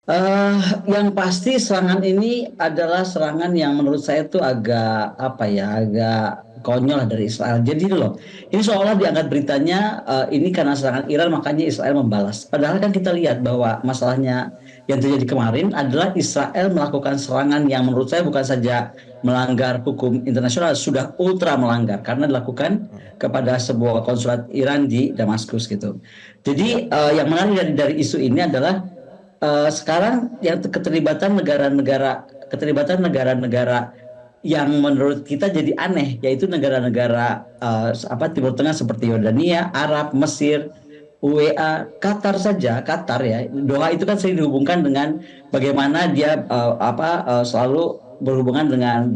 Eh, yang pasti serangan ini adalah serangan yang menurut saya tuh agak apa ya, agak konyol lah dari Israel. Jadi loh, ini seolah diangkat beritanya ini karena serangan Iran makanya Israel membalas. Padahal kan kita lihat bahwa masalahnya yang terjadi kemarin adalah Israel melakukan serangan yang menurut saya bukan saja melanggar hukum internasional, sudah ultra melanggar karena dilakukan kepada sebuah konsulat Iran di Damaskus gitu. Ya, Jadi yang menarik dari isu ini adalah sekarang yang keterlibatan negara-negara yang menurut kita jadi aneh, yaitu negara-negara apa Timur Tengah seperti Yordania, Arab, Mesir, UEA, Qatar saja. Qatar ya, Doha itu kan sering dihubungkan dengan bagaimana dia selalu berhubungan dengan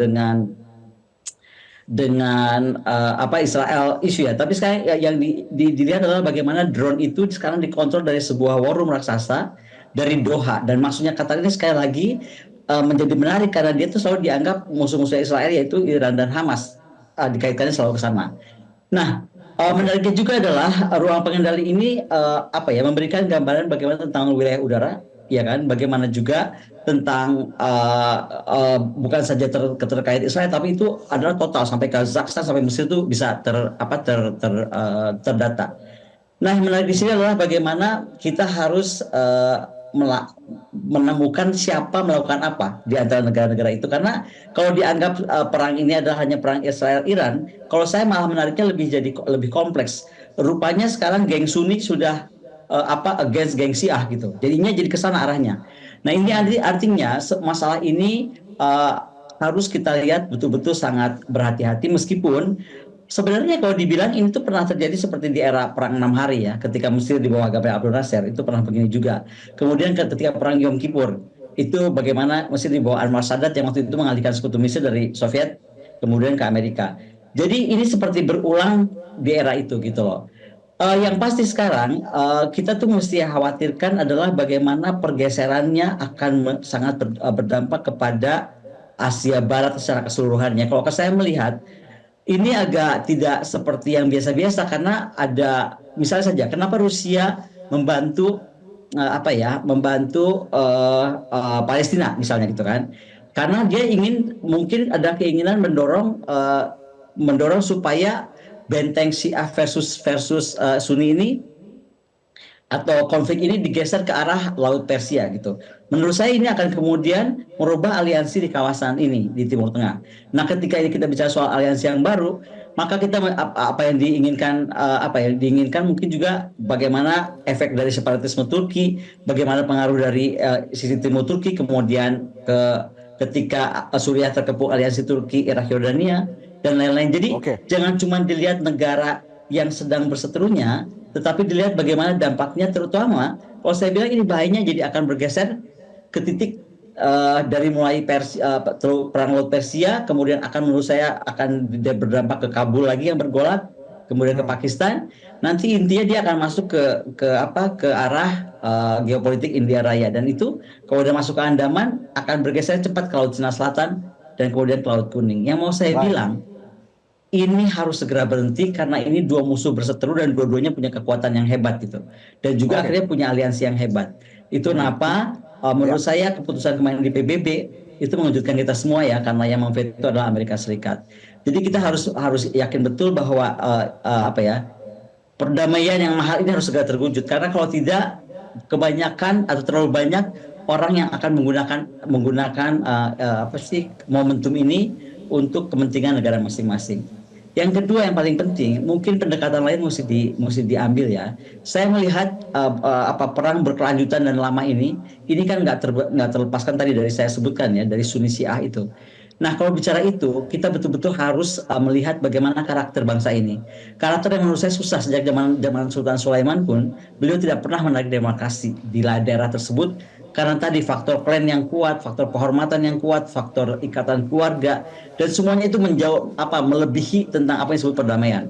apa Israel isu ya. Tapi sekarang yang dilihat adalah bagaimana drone itu sekarang dikontrol dari sebuah war room raksasa dari Doha, dan maksudnya Qatar ini sekali lagi menjadi menarik karena dia itu selalu dianggap musuh-musuh Israel yaitu Iran dan Hamas, dikaitkannya selalu ke sana. Nah, oke. menariknya juga adalah ruang pengendali ini apa ya memberikan gambaran bagaimana tentang wilayah udara, ya kan? Bagaimana juga tentang bukan saja terkait Israel, tapi itu adalah total sampai Kazakhstan sampai Mesir itu bisa terdata. Nah, yang menarik di sini adalah bagaimana kita harus menemukan siapa melakukan apa di antara negara-negara itu. Karena kalau dianggap perang ini adalah hanya perang Israel-Iran, kalau saya malah menariknya lebih kompleks. Rupanya sekarang geng Sunni sudah against geng Syiah gitu. Jadinya jadi ke sana arahnya. Nah, ini artinya masalah ini harus kita lihat betul-betul sangat berhati-hati meskipun sebenarnya kalau dibilang ini tuh pernah terjadi seperti di era Perang 6 Hari ya, ketika Mesir di bawah Gamal Abdel Nasser itu pernah begini juga. Kemudian ketika Perang Yom Kippur itu bagaimana Mesir di bawah Anwar Sadat yang waktu itu mengalihkan sekutu Mesir dari Soviet kemudian ke Amerika. Jadi ini seperti berulang di era itu gitu loh. Yang pasti sekarang kita tuh mesti khawatirkan adalah bagaimana pergeserannya akan sangat berdampak kepada Asia Barat secara keseluruhannya. Kalau saya melihat ini agak tidak seperti yang biasa-biasa karena ada misalnya saja kenapa Rusia membantu Palestina misalnya gitu kan, karena dia ingin mungkin ada keinginan mendorong supaya benteng Syiah versus Sunni ini atau konflik ini digeser ke arah Laut Persia gitu. Menurut saya ini akan kemudian merubah aliansi di kawasan ini di Timur Tengah. Nah, ketika ini kita bicara soal aliansi yang baru, maka kita apa yang diinginkan mungkin juga bagaimana efek dari separatisme Turki, bagaimana pengaruh dari sisi Timur Turki, kemudian ketika Suriah terkepung aliansi Turki, Irak, Yordania dan lain-lain. Jadi Oke. jangan cuma dilihat negara yang sedang berseterunya, tetapi dilihat bagaimana dampaknya terutama kalau saya bilang ini bahayanya jadi akan bergeser ke titik dari mulai perang Laut Persia, kemudian akan menurut saya akan berdampak ke Kabul lagi yang bergolak, kemudian ke Hmm. Pakistan. Nanti intinya dia akan masuk ke arah geopolitik India Raya, dan itu kalau udah masuk ke Andaman akan bergeser cepat ke Laut Cina Selatan dan kemudian ke Laut Kuning. Yang mau saya Baik. bilang ini harus segera berhenti karena ini dua musuh berseteru dan dua-duanya punya kekuatan yang hebat gitu. Dan juga Oke. akhirnya punya aliansi yang hebat. Itu kenapa Ya. menurut saya keputusan kemarin di PBB itu mengejutkan kita semua ya, karena yang memveto adalah Amerika Serikat. Jadi kita harus harus yakin betul bahwa perdamaian yang mahal ini harus segera terwujud, karena kalau tidak kebanyakan atau terlalu banyak orang yang akan menggunakan momentum ini untuk kepentingan negara masing-masing. Yang kedua yang paling penting, mungkin pendekatan lain mesti diambil ya. Saya melihat perang berkelanjutan dan lama ini kan nggak terlepaskan tadi dari saya sebutkan ya dari Sunni Syiah itu. Nah, kalau bicara itu, kita betul-betul harus melihat bagaimana karakter bangsa ini. Karakter yang menurut saya susah sejak zaman zaman Sultan Sulaiman pun, beliau tidak pernah menarik demarkasi di daerah tersebut karena tadi faktor klan yang kuat, faktor penghormatan yang kuat, faktor ikatan keluarga, dan semuanya itu melebihi tentang apa yang disebut perdamaian.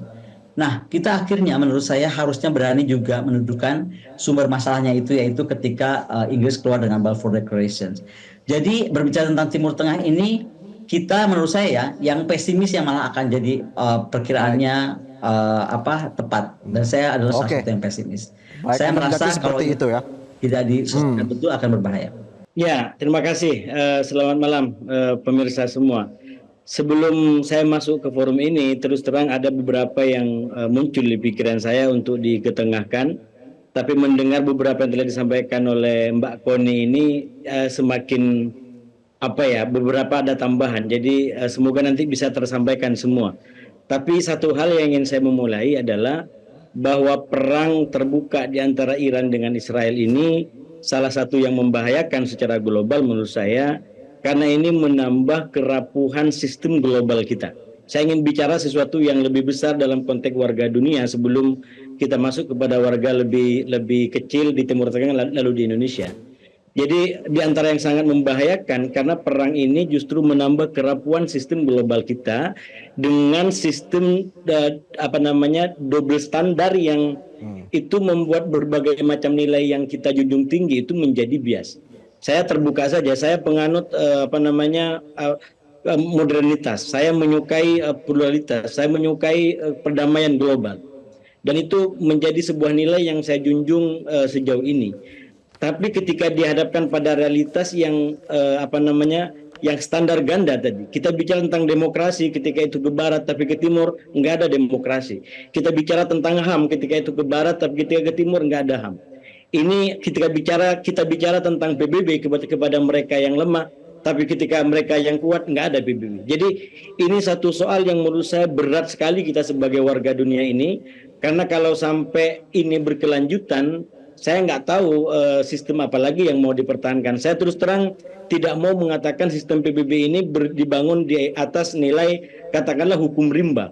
Nah, kita akhirnya menurut saya harusnya berani juga mendudukan sumber masalahnya itu, yaitu ketika Inggris keluar dengan Balfour Declaration. Jadi berbicara tentang Timur Tengah ini, kita menurut saya ya, yang pesimis yang malah akan jadi Baik. perkiraannya tepat. Dan saya adalah salah Oke. satu yang pesimis. Baik, Saya Anda mengerti merasa kalau seperti itu ya. tidak Hmm. diselesaikan betul akan berbahaya. Ya, terima kasih. Selamat malam pemirsa semua. Sebelum saya masuk ke forum ini, terus terang ada beberapa yang muncul di pikiran saya untuk diketengahkan. Tapi mendengar beberapa yang telah disampaikan oleh Mbak Koni ini semakin apa ya, beberapa ada tambahan. Jadi semoga nanti bisa tersampaikan semua. Tapi satu hal yang ingin saya memulai adalah bahwa perang terbuka di antara Iran dengan Israel ini salah satu yang membahayakan secara global menurut saya, karena ini menambah kerapuhan sistem global kita. Saya ingin bicara sesuatu yang lebih besar dalam konteks warga dunia sebelum kita masuk kepada warga lebih lebih kecil di Timur Tengah lalu di Indonesia. Jadi di antara yang sangat membahayakan karena perang ini justru menambah kerapuhan sistem global kita dengan sistem apa namanya double standar yang itu membuat berbagai macam nilai yang kita junjung tinggi itu menjadi bias. Saya terbuka saja, saya penganut apa namanya modernitas. Saya menyukai pluralitas, saya menyukai perdamaian global. Dan itu menjadi sebuah nilai yang saya junjung sejauh ini. Tapi ketika dihadapkan pada realitas yang apa namanya yang standar ganda tadi, kita bicara tentang demokrasi ketika itu ke barat tapi ke timur nggak ada demokrasi. Kita bicara tentang HAM ketika itu ke barat tapi ketika ke timur nggak ada HAM. Ini ketika kita bicara tentang PBB kepada mereka yang lemah, tapi ketika mereka yang kuat nggak ada PBB. Jadi ini satu soal yang menurut saya berat sekali kita sebagai warga dunia ini, karena kalau sampai ini berkelanjutan saya nggak tahu sistem apa lagi yang mau dipertahankan. Saya terus terang tidak mau mengatakan sistem PBB ini dibangun di atas nilai katakanlah hukum rimba.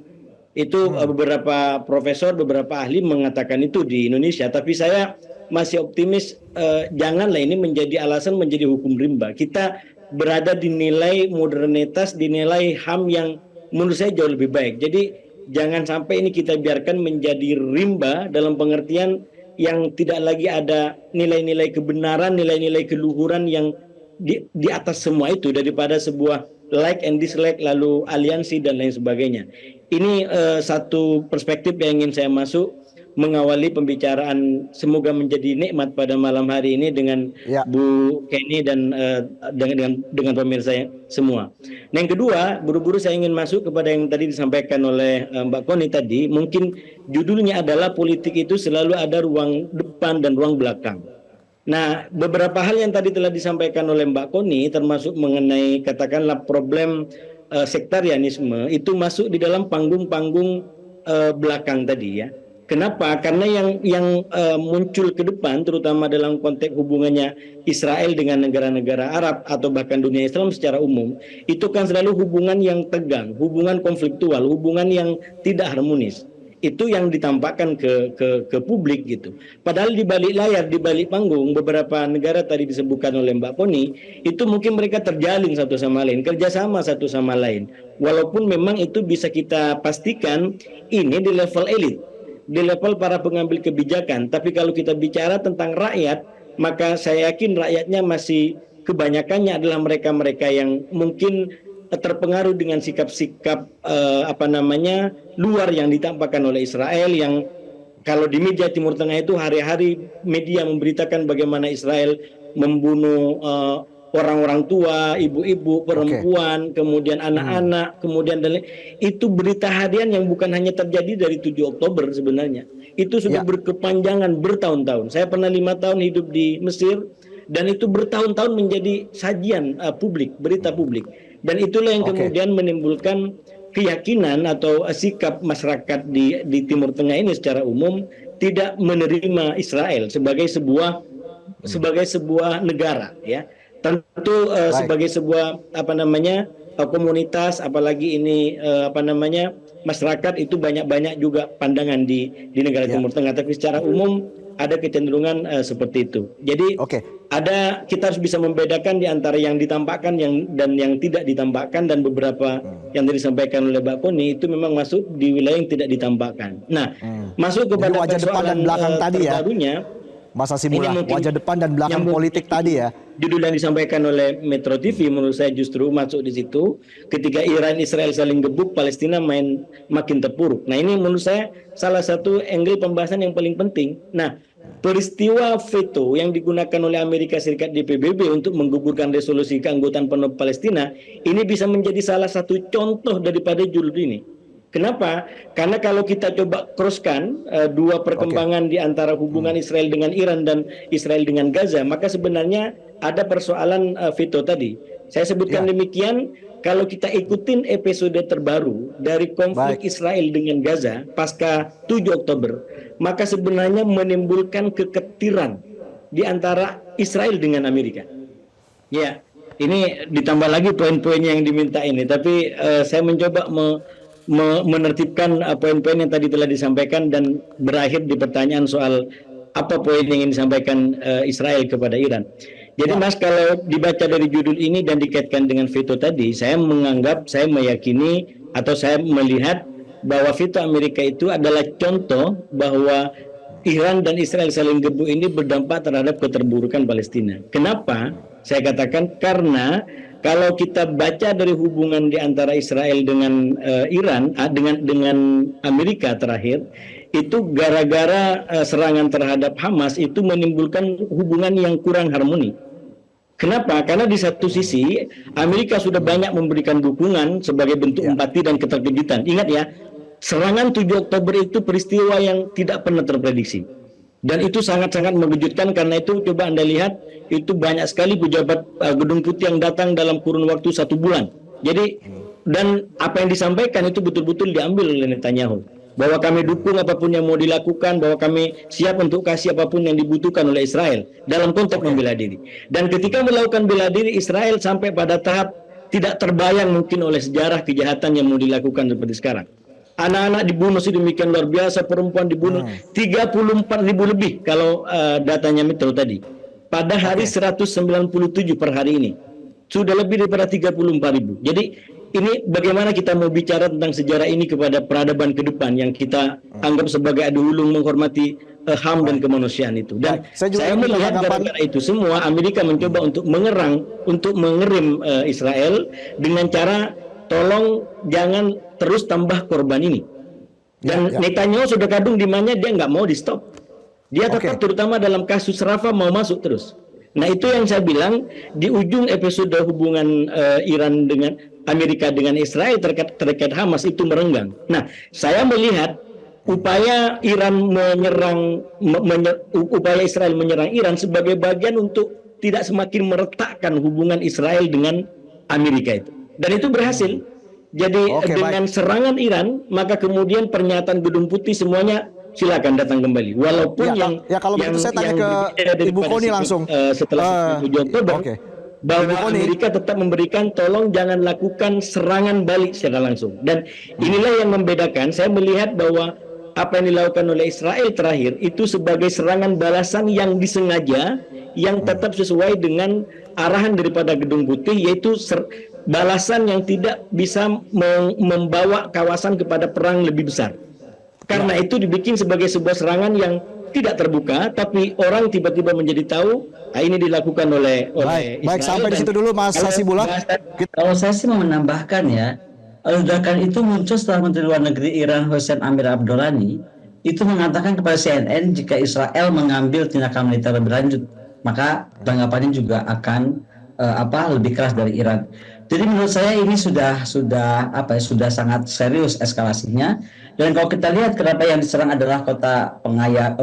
Itu beberapa profesor, beberapa ahli mengatakan itu di Indonesia. Tapi saya masih optimis janganlah ini menjadi alasan menjadi hukum rimba. Kita berada di nilai modernitas, di nilai HAM yang menurut saya jauh lebih baik. Jadi jangan sampai ini kita biarkan menjadi rimba dalam pengertian yang tidak lagi ada nilai-nilai kebenaran, nilai-nilai keluhuran yang di atas semua itu daripada sebuah like and dislike lalu aliansi dan lain sebagainya. Ini satu perspektif yang ingin saya masuk mengawali pembicaraan, semoga menjadi nikmat pada malam hari ini dengan Bu Kenny dan dengan pemirsa semua. Nah, yang kedua, buru-buru saya ingin masuk kepada yang tadi disampaikan oleh Mbak Koni tadi. Mungkin judulnya adalah politik itu selalu ada ruang depan dan ruang belakang. Nah, beberapa hal yang tadi telah disampaikan oleh Mbak Koni, termasuk mengenai katakanlah problem sektarianisme, itu masuk di dalam panggung-panggung belakang tadi ya. Kenapa? Karena yang muncul ke depan, terutama dalam konteks hubungannya Israel dengan negara-negara Arab atau bahkan dunia Islam secara umum, itu kan selalu hubungan yang tegang, hubungan konfliktual, hubungan yang tidak harmonis. Itu yang ditampakkan ke publik gitu. Padahal di balik layar, di balik panggung, beberapa negara tadi disebutkan oleh Mbak Poni, itu mungkin mereka terjalin satu sama lain, kerjasama satu sama lain. Walaupun memang itu bisa kita pastikan ini di level elit, di level para pengambil kebijakan. Tapi kalau kita bicara tentang rakyat, maka saya yakin rakyatnya masih kebanyakannya adalah mereka-mereka yang mungkin terpengaruh dengan sikap-sikap apa namanya luar yang ditampakkan oleh Israel, yang kalau di media Timur Tengah itu hari-hari media memberitakan bagaimana Israel membunuh orang-orang tua, ibu-ibu, perempuan, kemudian anak-anak, kemudian dan itu berita harian yang bukan hanya terjadi dari 7 Oktober sebenarnya. Itu sudah berkepanjangan bertahun-tahun. Saya pernah 5 tahun hidup di Mesir dan itu bertahun-tahun menjadi sajian publik, berita publik. Dan itulah yang kemudian menimbulkan keyakinan atau sikap masyarakat di Timur Tengah ini secara umum tidak menerima Israel sebagai sebuah negara ya. Tentu sebagai sebuah apa namanya komunitas, apalagi ini apa namanya masyarakat, itu banyak juga pandangan di negara Timur Tengah, tapi secara umum ada kecenderungan seperti itu. Jadi kita harus bisa membedakan di antara yang ditampakkan dan yang tidak ditampakkan, dan beberapa yang tadi disampaikan oleh Mbak Poni itu memang masuk di wilayah yang tidak ditampakkan. Nah, masuk kepada wajah depan dan belakang tadi terbarunya, Mas Hasibulah, wajah depan dan belakang politik tadi ya. Judul yang disampaikan oleh Metro TV menurut saya justru masuk di situ. Ketika Iran Israel saling gebuk, Palestina makin terpuruk. Nah, ini menurut saya salah satu angle pembahasan yang paling penting. Nah, peristiwa veto yang digunakan oleh Amerika Serikat di PBB untuk menggugurkan resolusi keanggotaan penuh Palestina ini bisa menjadi salah satu contoh daripada julid ini. Kenapa? Karena kalau kita coba crosskan dua perkembangan di antara hubungan Israel dengan Iran dan Israel dengan Gaza, maka sebenarnya ada persoalan veto tadi. Saya sebutkan demikian, kalau kita ikutin episode terbaru dari konflik Israel dengan Gaza pasca 7 Oktober, maka sebenarnya menimbulkan keketiran di antara Israel dengan Amerika. Ya, ini ditambah lagi poin-poin yang diminta ini, tapi saya mencoba menertibkan poin-poin yang tadi telah disampaikan dan berakhir di pertanyaan soal apa poin yang ingin disampaikan Israel kepada Iran. Jadi Mas, kalau dibaca dari judul ini dan dikaitkan dengan veto tadi, saya menganggap, saya meyakini atau saya melihat bahwa veto Amerika itu adalah contoh bahwa Iran dan Israel saling gebu ini berdampak terhadap keterburukan Palestina. Kenapa? Saya katakan karena kalau kita baca dari hubungan di antara Israel dengan Iran, dengan Amerika terakhir, itu gara-gara serangan terhadap Hamas itu menimbulkan hubungan yang kurang harmoni. Kenapa? Karena di satu sisi Amerika sudah banyak memberikan dukungan sebagai bentuk empati dan keterkejutan. Ingat ya, serangan 7 Oktober itu peristiwa yang tidak pernah terprediksi. Dan itu sangat-sangat mengejutkan, karena itu coba Anda lihat, itu banyak sekali pejabat Gedung Putih yang datang dalam kurun waktu 1 bulan. Jadi, dan apa yang disampaikan itu betul-betul diambil oleh Netanyahu. Bahwa kami dukung apapun yang mau dilakukan, bahwa kami siap untuk kasih apapun yang dibutuhkan oleh Israel dalam konteks membela diri. Dan ketika melakukan bela diri, Israel sampai pada tahap tidak terbayang mungkin oleh sejarah kejahatan yang mau dilakukan seperti sekarang. Anak-anak dibunuh sedemikian luar biasa, perempuan dibunuh 34.000 lebih kalau datanya Metro tadi. Pada hari 197 per hari ini. Sudah lebih daripada 34.000. Jadi ini bagaimana kita mau bicara tentang sejarah ini kepada peradaban ke depan yang kita anggap sebagai adu ulung menghormati HAM dan kemanusiaan itu. Dan saya melihat gara-gara itu semua Amerika mencoba untuk mengerim Israel dengan cara tolong jangan terus tambah korban ini. Dan Netanyahu sudah kadung di mana dia nggak mau di stop. Dia tetap terutama dalam kasus Rafah mau masuk terus. Nah itu yang saya bilang di ujung episode hubungan Iran dengan Amerika dengan Israel terkait Hamas itu merenggang. Nah saya melihat upaya Israel menyerang Iran sebagai bagian untuk tidak semakin meretakkan hubungan Israel dengan Amerika itu. Dan itu berhasil. Jadi dengan serangan Iran, maka kemudian pernyataan Gedung Putih semuanya silakan datang kembali. Walaupun kalau begitu saya tanya ke Ibu Koni langsung. Setelah 7 Oktober, bahwa Amerika tetap memberikan tolong jangan lakukan serangan balik secara langsung. Dan inilah yang membedakan. Saya melihat bahwa apa yang dilakukan oleh Israel terakhir itu sebagai serangan balasan yang disengaja, yang tetap sesuai dengan arahan daripada Gedung Putih, yaitu balasan yang tidak bisa membawa kawasan kepada perang lebih besar. Karena itu dibikin sebagai sebuah serangan yang tidak terbuka, tapi orang tiba-tiba menjadi tahu ini dilakukan oleh Israel. Baik, sampai di situ dulu Mas Hasibullah. Kalau saya sih mau menambahkan ya, ledakan itu muncul setelah Menteri Luar Negeri Iran Hossein Amir Abdollahani itu mengatakan kepada CNN jika Israel mengambil tindakan militer lebih lanjut, maka tanggapannya juga akan lebih keras dari Iran. Jadi menurut saya ini sudah sangat serius eskalasinya. Dan kalau kita lihat kenapa yang diserang adalah kota pengaya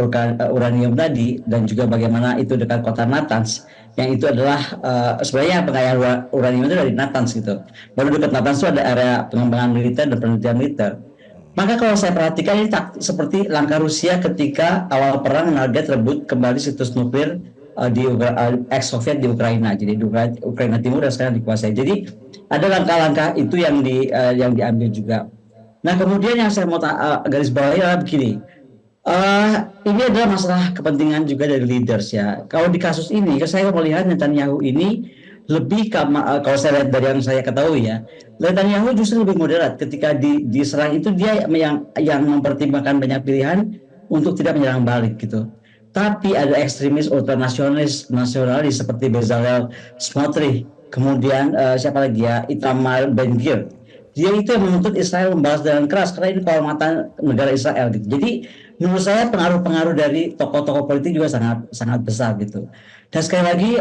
uranium tadi dan juga bagaimana itu dekat kota Natanz, yang itu adalah sebenarnya pengaya uranium itu dari Natanz gitu. Baru dekat Natanz itu ada area pengembangan militer dan penelitian militer. Maka kalau saya perhatikan ini seperti langkah Rusia ketika awal perang menarget rebut kembali situs nuklir di ex-Soviet di Ukraina. Jadi di Ukraina Timur dan sekarang dikuasai. Jadi ada langkah-langkah itu yang diambil juga. Nah kemudian yang saya mau garis bawahi adalah begini. Ini adalah masalah kepentingan juga dari leaders ya. Kalau di kasus ini, saya melihat Netanyahu ini lebih kalau saya lihat dari yang saya ketahui ya, Netanyahu justru lebih moderat ketika diserang itu dia yang mempertimbangkan banyak pilihan untuk tidak menyerang balik gitu. Tapi ada ekstremis ultranasionalis seperti Bezalel Smotrich, kemudian siapa lagi ya, Itamar Ben-Gvir. dia itu yang menuntut Israel membalas dengan keras karena ini kehormatan negara Israel gitu. Jadi menurut saya pengaruh-pengaruh dari tokoh-tokoh politik juga sangat sangat besar gitu. Dan sekali lagi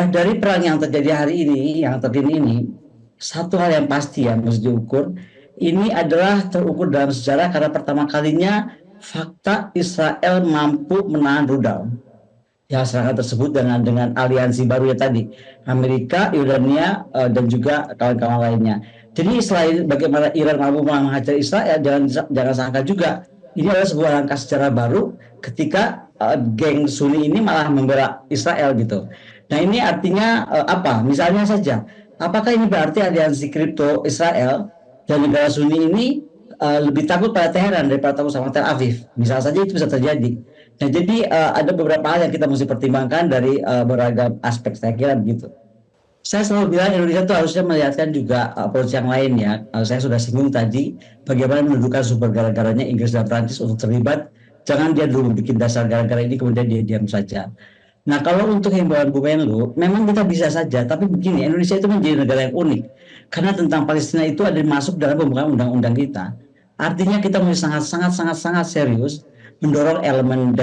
dari perang yang terjadi hari ini, yang terkini ini, satu hal yang pasti yang harus diukur, ini adalah terukur dalam sejarah karena pertama kalinya fakta Israel mampu menahan rudal yang serangan tersebut dengan aliansi barunya tadi, Amerika, Yordania, dan juga kawan-kawan lainnya. Jadi selain bagaimana Iran mampu menghajar Israel, jangan sangka juga ini adalah sebuah langkah sejarah baru ketika geng Sunni ini malah membela Israel gitu. Nah ini artinya apa? Misalnya saja, apakah ini berarti aliansi kripto Israel dan negara Sunni ini lebih takut pada Teheran daripada takut sama Tel Aviv? Misal saja itu bisa terjadi. Nah, jadi ada beberapa hal yang kita mesti pertimbangkan dari beragam aspek, saya kira begitu. Saya selalu bilang Indonesia itu harusnya melihatkan juga approach yang lain ya. Saya sudah singgung tadi bagaimana mendudukan sumber gara-garanya Inggris dan Prancis untuk terlibat. Jangan dia dulu bikin dasar gara-gara ini kemudian dia diam saja. Nah kalau untuk himbauan Bu Menlu, memang kita bisa saja, tapi begini, Indonesia itu menjadi negara yang unik. Karena tentang Palestina itu ada masuk dalam pembukaan undang-undang kita. Artinya kita mesti sangat serius mendorong elemen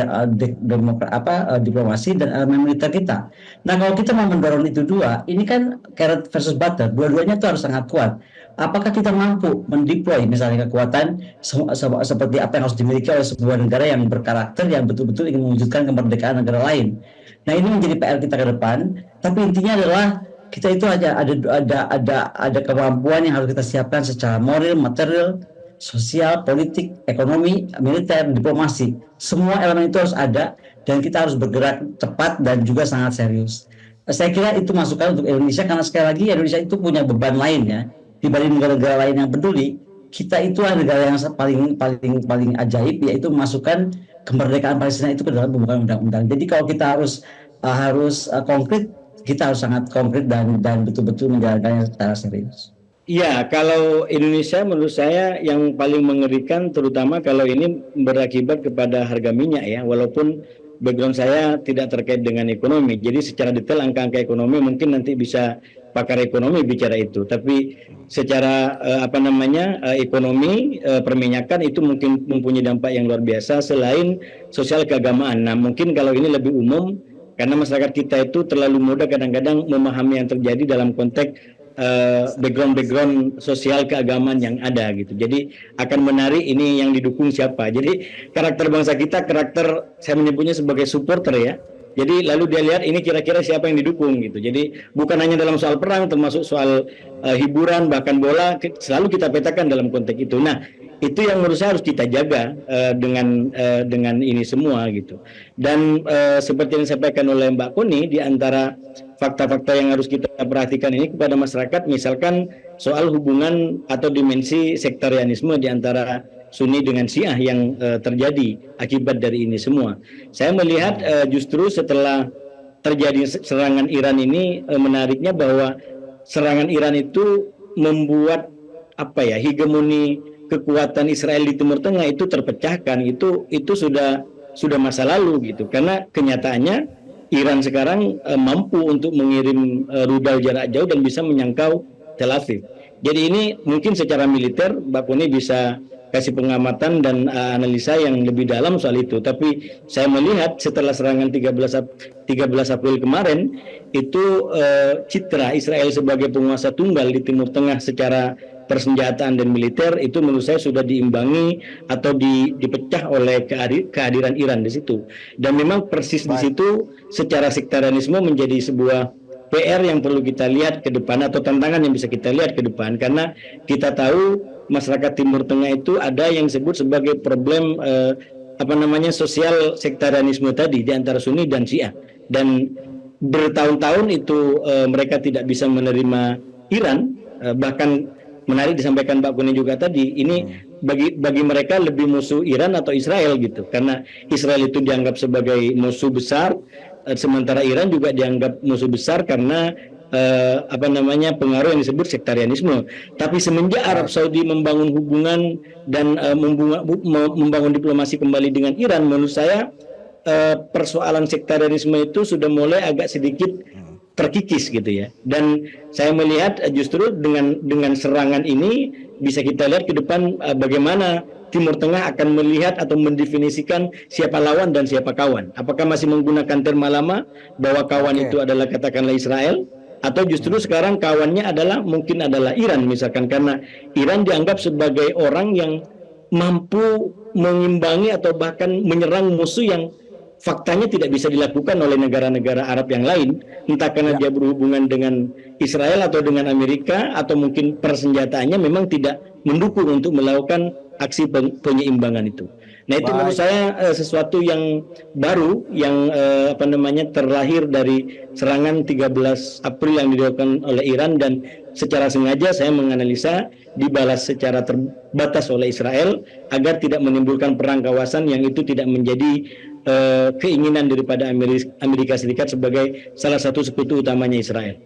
diplomasi dan elemen militer kita. Nah kalau kita mau mendorong itu dua, ini kan carrot versus butter, dua-duanya itu harus sangat kuat. Apakah kita mampu mendeploy misalnya kekuatan seperti apa yang harus dimiliki oleh sebuah negara yang berkarakter, yang betul-betul ingin mewujudkan kemerdekaan negara lain. Nah ini menjadi PR kita ke depan. Tapi intinya adalah kita itu ada kemampuan yang harus kita siapkan secara moral, material, sosial, politik, ekonomi, militer, diplomasi. Semua elemen itu harus ada dan kita harus bergerak cepat dan juga sangat serius. Saya kira itu masukan untuk Indonesia karena sekali lagi Indonesia itu punya beban lain ya dibanding negara-negara lain yang peduli. Kita itu adalah negara yang paling ajaib, yaitu memasukkan kemerdekaan Palestina itu ke dalam pembukaan undang-undang. Jadi kalau kita harus konkret, kita harus sangat konkret dan betul-betul menjalankannya secara serius. Iya, kalau Indonesia menurut saya yang paling mengerikan terutama kalau ini berakibat kepada harga minyak ya, walaupun background saya tidak terkait dengan ekonomi. Jadi secara detail angka-angka ekonomi mungkin nanti bisa pakar ekonomi bicara itu. Tapi secara ekonomi perminyakan itu mungkin mempunyai dampak yang luar biasa selain sosial keagamaan. Nah, mungkin kalau ini lebih umum karena masyarakat kita itu terlalu mudah kadang-kadang memahami yang terjadi dalam konteks background sosial keagamaan yang ada gitu. Jadi akan menarik ini yang didukung siapa. Jadi karakter bangsa kita saya menyebutnya sebagai supporter ya. Jadi lalu dia lihat ini kira-kira siapa yang didukung gitu. Jadi bukan hanya dalam soal perang, termasuk soal hiburan bahkan bola selalu kita petakan dalam konteks itu. Nah itu yang menurut saya harus kita jaga dengan ini semua gitu. Dan seperti yang disampaikan oleh Mbak Koni, di antara fakta-fakta yang harus kita perhatikan ini kepada masyarakat, misalkan soal hubungan atau dimensi sektarianisme di antara Sunni dengan Syiah yang terjadi akibat dari ini semua. Saya melihat justru setelah terjadi serangan Iran ini menariknya bahwa serangan Iran itu membuat hegemoni kekuatan Israel di Timur Tengah itu terpecahkan. Itu sudah masa lalu gitu. Karena kenyataannya Iran sekarang mampu untuk mengirim rudal jarak jauh dan bisa menyangkau Tel Aviv. Jadi ini mungkin secara militer Mbak Puni bisa kasih pengamatan dan analisa yang lebih dalam soal itu. Tapi saya melihat setelah serangan 13 April kemarin itu citra Israel sebagai penguasa tunggal di Timur Tengah secara persenjataan dan militer itu menurut saya sudah diimbangi atau dipecah oleh kehadiran Iran di situ. Dan memang persis di situ secara sektarianisme menjadi sebuah PR yang perlu kita lihat ke depan atau tantangan yang bisa kita lihat ke depan, karena kita tahu masyarakat Timur Tengah itu ada yang disebut sebagai problem sosial sektarianisme tadi di antara Sunni dan Syiah, dan bertahun-tahun itu mereka tidak bisa menerima Iran. Bahkan menarik disampaikan Mbak Kuni juga tadi, ini bagi mereka lebih musuh Iran atau Israel gitu, karena Israel itu dianggap sebagai musuh besar, sementara Iran juga dianggap musuh besar karena pengaruh yang disebut sektarianisme. Tapi semenjak Arab Saudi membangun hubungan dan membangun diplomasi kembali dengan Iran, menurut saya persoalan sektarianisme itu sudah mulai agak sedikit terkikis gitu ya. Dan saya melihat justru dengan serangan ini bisa kita lihat ke depan bagaimana Timur Tengah akan melihat atau mendefinisikan siapa lawan dan siapa kawan. Apakah masih menggunakan terma lama bahwa kawan itu adalah katakanlah Israel, atau justru sekarang kawannya mungkin adalah Iran misalkan, karena Iran dianggap sebagai orang yang mampu mengimbangi atau bahkan menyerang musuh yang faktanya tidak bisa dilakukan oleh negara-negara Arab yang lain, entah karena dia berhubungan dengan Israel atau dengan Amerika, atau mungkin persenjataannya memang tidak mendukung untuk melakukan aksi penyeimbangan itu. Nah itu menurut saya sesuatu yang baru yang terlahir dari serangan 13 April yang dilakukan oleh Iran, dan secara sengaja saya menganalisa dibalas secara terbatas oleh Israel agar tidak menimbulkan perang kawasan yang itu tidak menjadi keinginan daripada Amerika Serikat sebagai salah satu sekutu utamanya Israel.